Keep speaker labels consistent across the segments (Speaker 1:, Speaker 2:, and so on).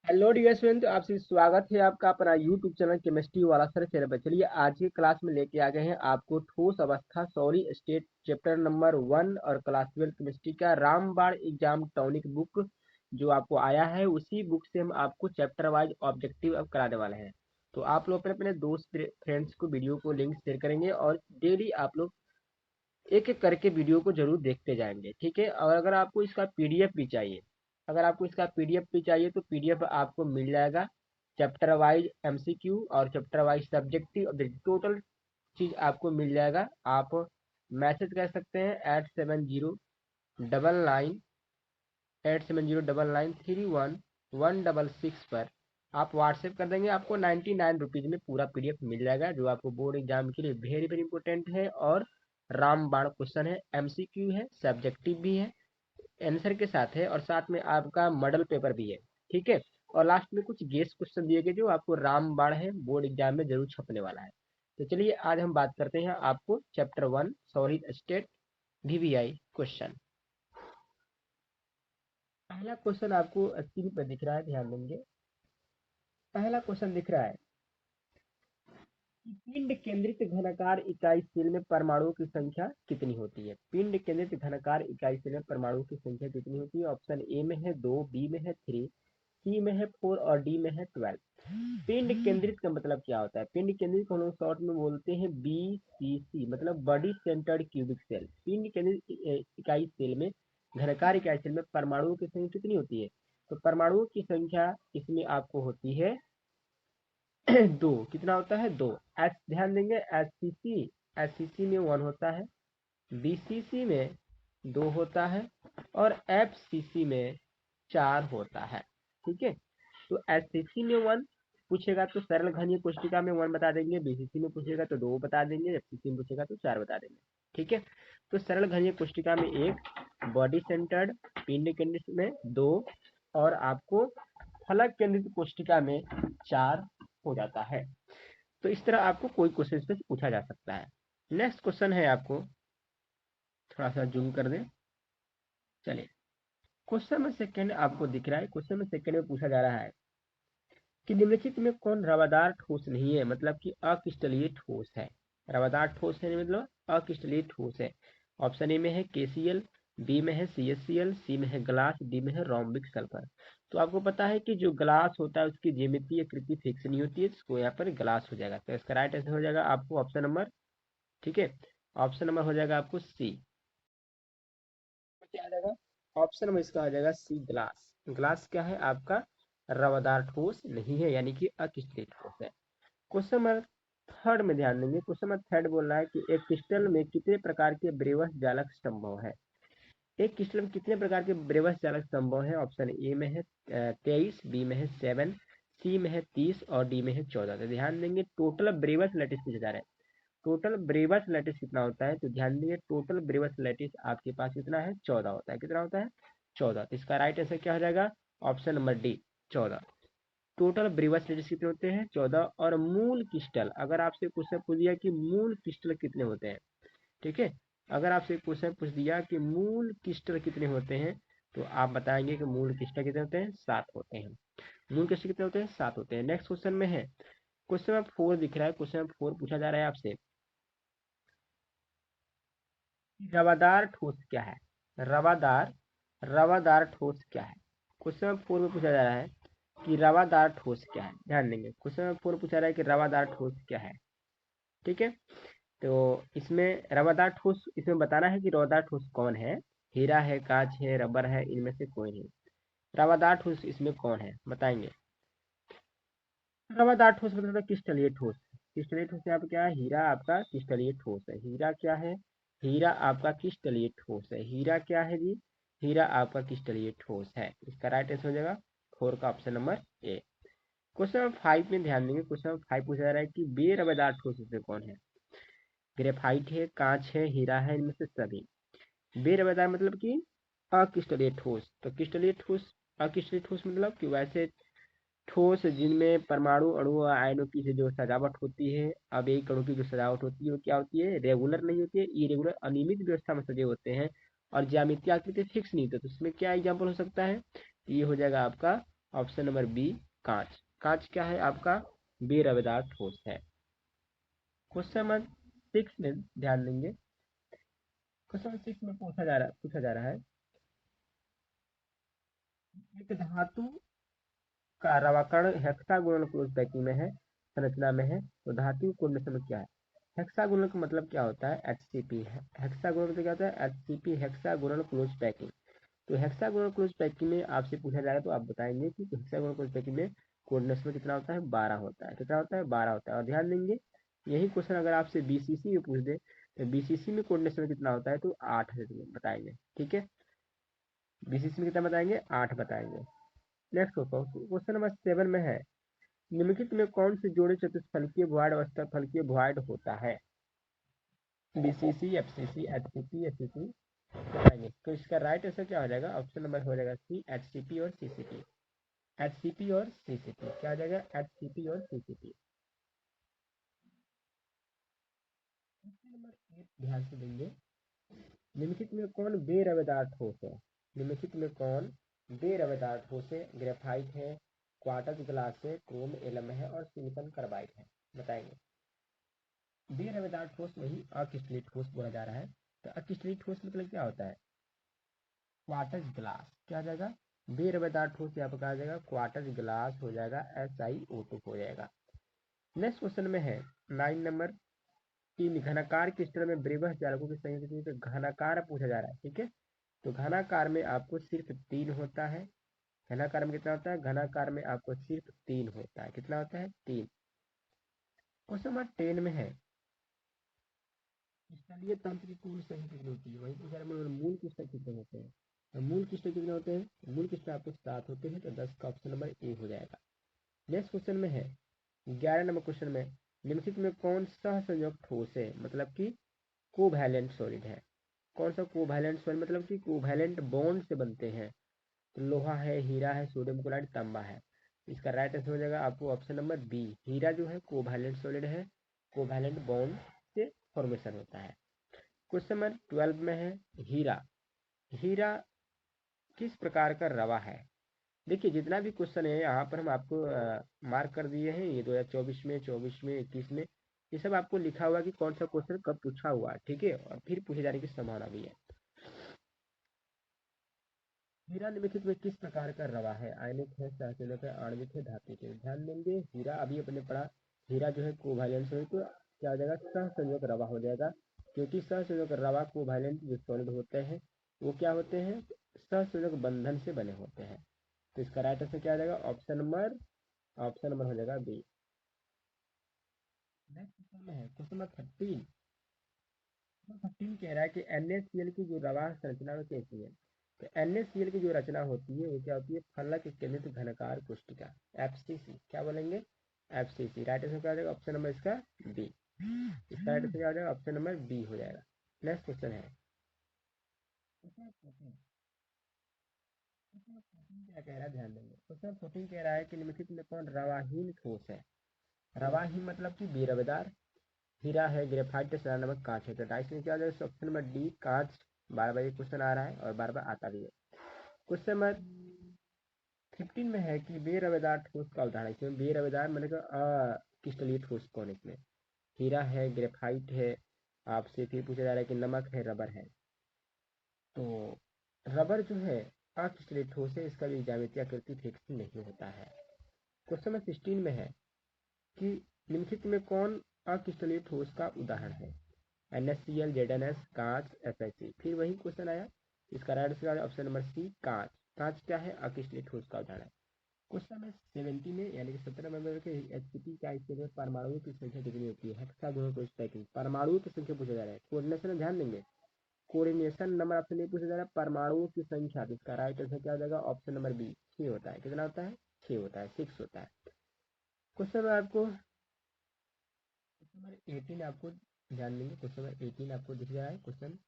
Speaker 1: Hello dear student, आपसे स्वागत है आपका अपना यूट्यूब चैनल केमिस्ट्री वाला सर चैनल पर। चलिए आज की क्लास में लेके आ गए हैं आपको ठोस अवस्था सॉलिड स्टेट चैप्टर नंबर 1 और क्लास 12 केमिस्ट्री का रामबाण एग्जाम टॉनिक बुक जो आपको आया है। उसी बुक से हम आपको चैप्टर वाइज ऑब्जेक्टिव अब कराने वाले हैं। तो आप लोग अपने अपने दोस्त फ्रेंड्स को वीडियो को लिंक शेयर करेंगे और डेली आप लोग एक एक करके वीडियो को जरूर देखते जाएंगे, ठीक है। और अगर आपको इसका पीडीएफ भी चाहिए, अगर आपको इसका पीडीएफ भी चाहिए तो पीडीएफ आपको मिल जाएगा। चैप्टर वाइज एमसीक्यू और चैप्टर वाइज सब्जेक्टिव टोटल चीज आपको मिल जाएगा। आप मैसेज कर सकते हैं 8709993131 पर। आप व्हाट्सएप कर देंगे, आपको 99 रुपीज में पूरा पीडीएफ मिल जाएगा, जो आपको बोर्ड एग्जाम के लिए वेरी वेरी इंपॉर्टेंट है। और रामबाण क्वेश्चन है, एमसीक्यू है, सब्जेक्टिव भी है, आंसर के साथ है, और साथ में आपका मॉडल पेपर भी है, ठीक है। और लास्ट में कुछ गेस क्वेश्चन दिए गए जो आपको रामबाण है बोर्ड एग्जाम में जरूर छपने वाला है। तो चलिए आज हम बात करते हैं आपको chapter 1 solid state VVI question. पहला क्वेश्चन आपको स्क्रीन पर दिख रहा है, ध्यान देंगे। पहला क्वेश्चन दिख रहा है कि पिंड केंद्रित घनाकार इकाई सेल में परमाणुओं की संख्या कितनी होती है। पिंड केंद्रित घनाकार इकाई सेल में परमाणुओं की संख्या कितनी होती है। ऑप्शन ए में है 2, बी में है 3, सी में है 4 और डी में है 12। पिंड केंद्रित का मतलब क्या होता है? पिंड केंद्रित को हम लोग शॉर्ट में बोलते हैं बीसीसी, मतलब बॉडी सेंटर्ड क्यूबिक सेल। पिंड केंद्रित इकाई सेल में, घनकार इकाई सेल में परमाणुओं की संख्या कितनी होती है? तो परमाणुओं की संख्या इसमें आपको होती है दो। कितना होता है? दो। एस ध्यान देंगे, एससीसी में 1 होता है, बीसीसी में 2 होता है और एफसीसी में 4 होता है, ठीक है। तो एससीसी में 1 पूछेगा तो सरल घनीय कोशिका में 1 बता देंगे, बीसीसी में पूछेगा तो 2 बता देंगे, एफसीसी में पूछेगा तो 4 बता देंगे, ठीक है। तो सरल घनीय कोशिका में 1, बॉडी सेंटर्ड पिंड केंद्रित में 2 और आपको फलक केंद्रित कोशिका में 4 हो जाता है। तो इस तरह आपको कोई क्वेश्चन इसमें से पूछा जा सकता है। नेक्स्ट क्वेश्चन है, आपको थोड़ा सा जूम कर दें। चलिए, क्वेश्चन में सेकंड आपको दिख रहा है। क्वेश्चन में सेकंड में पूछा जा रहा है कि निम्नलिखित में कौन रवादार ठोस नहीं है, मतलब कि अक्रिस्टलीय ठोस है। रवादार ठोस है मतलब अक्रिस्टलीय ठोस है। ऑप्शन ए में है केसीएल, बी में है सीएससीएल, सी में है ग्लास, डी में है रोम्बिक सल्फर। तो आपको पता है कि जो ग्लास होता है उसकी ज्यामितीय आकृति फिक्स नहीं होती है, इसको यहाँ पर ग्लास हो जाएगा। तो इसका राइट आंसर हो जाएगा आपको ऑप्शन नंबर, ठीक है। ऑप्शन नंबर हो जाएगा आपको सी। क्या आ जाएगा? ऑप्शन नंबर इसका आ जाएगा सी, ग्लास। ग्लास क्या है आपका? रवादार ठोस नहीं है, यानी कि अक्रिस्टलीय ठोस है। क्वेश्चन नंबर थर्ड में ध्यान देंगे। क्वेश्चन नंबर थर्ड बोल रहा है कि एक क्रिस्टल में कितने प्रकार के ब्रेवस जालक संभव है। एक क्रिस्टल में कितने प्रकार के ब्रेवस जालक संभव है? ऑप्शन ए में है 23, बी में है 7, सी में है 30 और डी में है 14। तो ध्यान देंगे टोटल ब्रेवस लैटिस पूछा जा रहा है। टोटल ब्रेवस लैटिस कितना होता है? तो ध्यान देंगे टोटल ब्रेवस लैटिस आपके पास कितना है? 14 होता है। कितना होता है? 14। तो इसका राइट आंसर क्या हो जाएगा? Option number D, 14। Total Bravais lattice कितने होते हैं? 14। और मूल क्रिस्टल, अगर आपसे क्वेश्चन पूछ दिया कि मूल क्रिस्टल कितने होते हैं, ठीक है, अगर आपसे क्वेश्चन पूछ दिया कि मूल क्रिस्टल कितने होते हैं, तो आप बताएंगे कि मूल क्रिस्टल कितने होते हैं? 7 होते हैं। मूल क्रिस्टल कितने होते हैं? 7 होते हैं। नेक्स्ट क्वेश्चन में है, क्वेश्चन नंबर 4 दिख रहा है। क्वेश्चन नंबर 4 पूछा जा रहा है आपसे, रवादार ठोस क्या है? रवादार रवादार ठोस क्या है? क्वेश्चन नंबर 4 में पूछा जा रहा है कि रवादार ठोस क्या है। ध्यान देंगे, क्वेश्चन नंबर 4 पूछा रहा है कि रवादार ठोस क्या है, ठीक है। तो इसमें रवादार ठोस, इसमें बताना है कि रवादार ठोस कौन है। हीरा है, कांच है, रबर है, इनमें से कोई नहीं। रवादार ठोस इसमें कौन है बताएंगे? रवादार ठोस मतलब क्रिस्टलीय ठोस। क्रिस्टलीय ठोस यहाँ पे क्या है? हीरा आपका क्रिस्टलीय ठोस है। हीरा क्या है? हीरा आपका क्रिस्टलीय ठोस है। हीरा क्या है जी? हीरा आपका क्रिस्टलीय ठोस है। इसका राइट आंसर हो जाएगा 4 का option number A. Question number 5 में ध्यान देंगे। क्वेश्चन नंबर 5 पूछा जा रहा है कि बेरवादार ठोस इसमें कौन है। ग्रेफाइट है, कांच है, हीरा है, इनमें से सभी। बेरवादार मतलब कि अक्रिस्टलीय ठोस। तो क्रिस्टलीय ठोस, अक्रिस्टलीय ठोस मतलब कि वैसे ठोस जिनमें परमाणु अणु और आयनों की से जो सजावट होती है, अब एक अणु की जो सजावट होती है वो क्या होती है? रेगुलर नहीं होती है, इरेगुलर अनियमित व्यवस्था में सजे होते हैं और ज्यामितीय आकृति फिक्स नहीं होती। तो इसमें क्या एग्जाम्पल हो सकता है? ये हो जाएगा आपका ऑप्शन नंबर बी कांच। कांच क्या है आपका? बेरवेदार ठोस है। क्वेश्चन नंबर 6 में ध्यान देंगे। क्वेश्चन नंबर 6 में पूछा जा रहा है एक धातु का रवाकण हेक्सागोनल क्लोज पैकिंग में है, संरचना में है, तो धातु कोऑर्डिनेशन में क्या है? हेक्सागोनल का मतलब क्या होता है? एचसीपी है। हेक्सागोनल मतलब क्या होता है? HCP, hexagonal close packing. तो हेक्सागोनल क्लोज पैकिंग में आपसे पूछा जाएगा तो आप बताएंगे कि हेक्सागोनल क्लोज पैकिंग में कोऑर्डिनेशन में कितना होता है? 12 होता है। कितना होता है? 12 होता है। और ध्यान देंगे यही क्वेश्चन अगर आपसे बीसीसी में पूछ दे तो बीसीसी में कोऑर्डिनेशन में कितना होता है? तो 8 बताएंगे। ठीक है, बीसीसी में कितना बताएंगे? 8 बताएंगे। नेक्स्ट क्वेश्चन नंबर 7 में है निम्नलिखित में कौन से जोड़े चतुष्फलकीय भुआड अवस्था फलकीय भुआड होता है? बीसीसी, एफसीसी, एचसीपी, एससीसी बताएंगे। तो इसका राइट आंसर क्या हो जाएगा? ऑप्शन नंबर हो जाएगा सी, एचसीपी और सीसीपी। एचसीपी और सीसीपी क्या हो जाएगा? एचसीपी और सीसीपी। क्वेश्चन नंबर 8 ध्यान से देंगे। निम्नलिखित में कौन बेरवेदार ठोस है? निम्नलिखित में कौन बेरवेदार ठोस है? ग्रेफाइट है, क्वार्टज ग्लास है, क्रोम एलम है और सिलिकॉन कार्बाइड है। बताएंगे। बेरवेदार ठोस वही अक्रिस्टलीय ठोस बोला जा रहा है। तो अक्रिस्टलीय ठोस मतलब क्या होता है? Quartz glass. क्या आ जाएगा? बेरवेदार ठोस यहाँ पर कहा जाएगा क्वार्टज ग्लास हो जाएगा, SiO2 हो जाएगा। नेक्स्ट क्वेश्चन में है 9 नंबर की घनाकार क्रिस्टल में ब्रेबस जालकों की संख्या कितनी? तो घनाकार पूछा जा रहा है। ठीक है, तो घनाकार में आपको सिर्फ 3 होता है। घनाकार में कितना होता है? घनाकार में आपको सिर्फ 3 होता है। कितना होता है? 3। क्वेश्चन नंबर 10 में है स्थलीय तंत्र की कुल संख्या कितनी होती है? वही पूछा मूल क्रिस्टल कितने होते हैं? तो मूल क्रिस्टल कितने होते हैं? मूल क्रिस्टल आपको 7 होते हैं। तो 10 का ऑप्शन नंबर ए हो जाएगा। नेक्स्ट क्वेश्चन में है 11 नंबर क्वेश्चन में निम्नलिखित में कौन सहसंयोजक ठोस है? मतलब कि कोवैलेंट सॉलिड है। कौन सा कोवैलेंट सॉलिड? मतलब कि कोवैलेंट बॉन्ड से बनते हैं। तो लोहा है, हीरा है, सोडियम क्लोराइड, तांबा है। इसका राइट आंसर हो जाएगा आपको ऑप्शन नंबर बी। हीरा जो है कोवैलेंट सॉलिड है, कोवैलेंट बॉन्ड से फॉर्मेशन होता है। क्वेश्चन नंबर 12 में है हीरा। हीरा किस प्रकार का रवा है? देखिए जितना भी क्वेश्चन है यहाँ पर हम आपको मार्क कर दिए हैं। ये 2024 में, 24 में, 21 में, ये सब आपको लिखा हुआ कि कौन सा क्वेश्चन कब पूछा हुआ है। ठीक है, और फिर पूछे जाने की संभावना भी है। हीरा निम्नलिखित में किस प्रकार का रवा है? आयनिक है, सहसंयोजक है, आणविक है, धात्विक है। ध्यान देंगे हीरा अभी अपने पढ़ा। हीरा जो है कोवैलेंट सॉलिड, तो क्या हो जाएगा? सहसंयोजक रवा हो जाएगा। क्योंकि सहसंयोजक रवा कोवैलेंट जो सॉलिड होते हैं वो क्या होते हैं? सहसंयोजक बंधन से बने होते हैं। तो इसका राइट आंसर क्या आ जाएगा? ऑप्शन नंबर हो जाएगा बी। नेक्स्ट क्वेश्चन में है क्वेश्चन नंबर 13। 13 कह रहा है कि NaCl की जो रवाह संरचना में कैसी है? तो NaCl की जो रचना होती है वो क्या होती है? फलक केंद्रित घनकार कोष्टिका, FCC। क्या बोलेंगे? FCC। राइट आंसर क्या हो जाएगा? ऑप्शन नंबर इसका बी। इसका राइट आंसर क्या हो जाएगा? ऑप्शन नंबर बी हो जाएगा। नेक्स्ट क्वेश्चन है क्वेश्चन 14। क्या कह रहा है? ध्यान देंगे। क्वेश्चन 14 कह रहा है कि निम्नलिखित में कौन रवाहीन ठोस है? रवाहीन मतलब कि बेरवेदार। हीरा है, ग्रेफाइट है, सड़ा नमक, कांच है। तो डाइस में क्या आ जाएगा? ऑप्शन नंबर डी कांच। बार बार ये क्वेश्चन आ रहा है और बार बार आता भी है। क्वेश्चन नंबर 15 में है कि बेरवेदार ठोस का उदाहरण। इसमें बेरवेदार मतलब क्रिस्टलीय ठोस कौन है? इसमें हीरा है, ग्रेफाइट है, आपसे फिर पूछा जा रहा है कि नमक है, रबर है। तो रबर जो है अक्रिस्टलीय ठोस है, इसका भी ज्यामितीय आकृति फिक्स नहीं होता है। क्वेश्चन नंबर 16 में है कि निम्नलिखित में कौन अक्रिस्टलीय ठोस का उदाहरण है? NaCl, ZnS, कांच, FeC। फिर वही क्वेश्चन आया। इसका right answer option number C कांच। कांच क्या है? अक्रिस्टलीय ठोस का उदाहरण है। क्वेश्चन नंबर 70 में यानी कि 17 नंबर के HCP का स्टेट में परमाणुओं की संख्या कितनी होती है? Hexagonal close packing. परमाणुओं की संख्या पूछा जा रहा है। कोऑर्डिनेशन में ध्यान देंगे। कोऑर्डिनेशन नंबर आपसे नहीं पूछा जा रहा है, परमाणुओं की संख्या। तो इसका राइट आंसर क्या हो जाएगा? ऑप्शन नंबर बी 6 होता है। कितना होता है? 6 होता है, 6 होता है। क्वेश्चन में आपको क्वेश्चन नंबर 18 आपको ध्यान देंगे। क्वेश्चन नंबर 18 आपको दिख रहा है। क्वेश्चन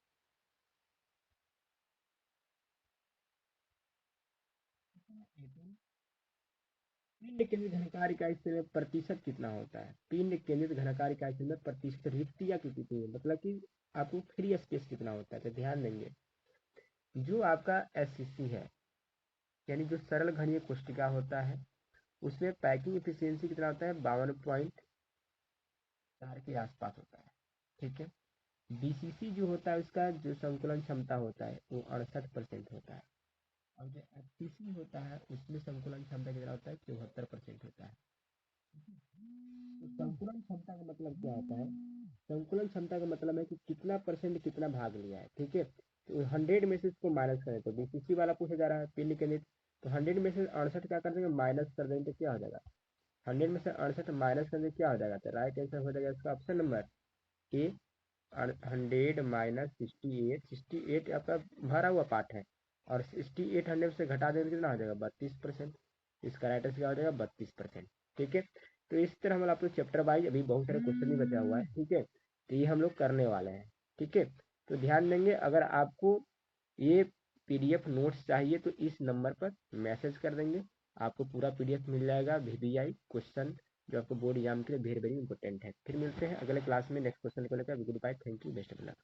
Speaker 1: पिंड केंद्रित घनकार इकाई से में प्रतिशत कितना होता है? पिंड केंद्रित घनकार इकाई से में प्रतिशत रिक्तियां कितनी है? मतलब कि आपको फ्री स्पेस कितना होता है? तो ध्यान देंगे जो आपका SCC है, यानी जो सरल घनीय कोष्टिका होता है उसमें पैकिंग एफिशिएंसी कितना होता है, 52.4 के आसपास होता है। ठीक है। बीसीसी जो होता है उसका जो संकुलन क्षमता होता है वो 68% होता है, और जो एफपीसी होता है उसमें संकुलन क्षमता कितना होता है, 74% होता है। तो संकुलन क्षमता का मतलब क्या होता है, संकुलन क्षमता का मतलब है कि कितना परसेंट कितना भाग लिया है। ठीक है। तो 100 में से इसको माइनस करें तो बीसीसी वाला पूछा जा रहा है पिंड केंद्रित, तो 100 में से 68 क्या कर देंगे, माइनस कर देंगे तो क्या हो जाएगा, 100 में से 68 माइनस करने क्या हो जाएगा, तो राइट आंसर हो जाएगा इसका ऑप्शन नंबर ए, 100 माइनस 68, 68 आपका भरा हुआ पार्ट है, और 68 100 से घटा देंगे कितना हो जाएगा, 32%। इसका राइट आंसर क्या हो जाएगा, 32%। ठीक है। तो इस तरह हम आप लोग चैप्टर वाइज अभी बहुत सारे क्वेश्चन भी बचा हुआ है। ठीक है। तो ये हम लोग करने वाले हैं। ठीक है। तो ध्यान देंगे, अगर आपको ये पीडीएफ नोट्स चाहिए तो इस नंबर पर मैसेज कर देंगे, आपको पूरा पीडीएफ मिल जाएगा, वीवीआई क्वेश्चन जो आपको बोर्ड एग्जाम के लिए वेरी वेरी इंपॉर्टेंट है। फिर मिलते हैं अगले क्लास में नेक्स्ट क्वेश्चन को लेकर। Goodbye, thank you, best of luck.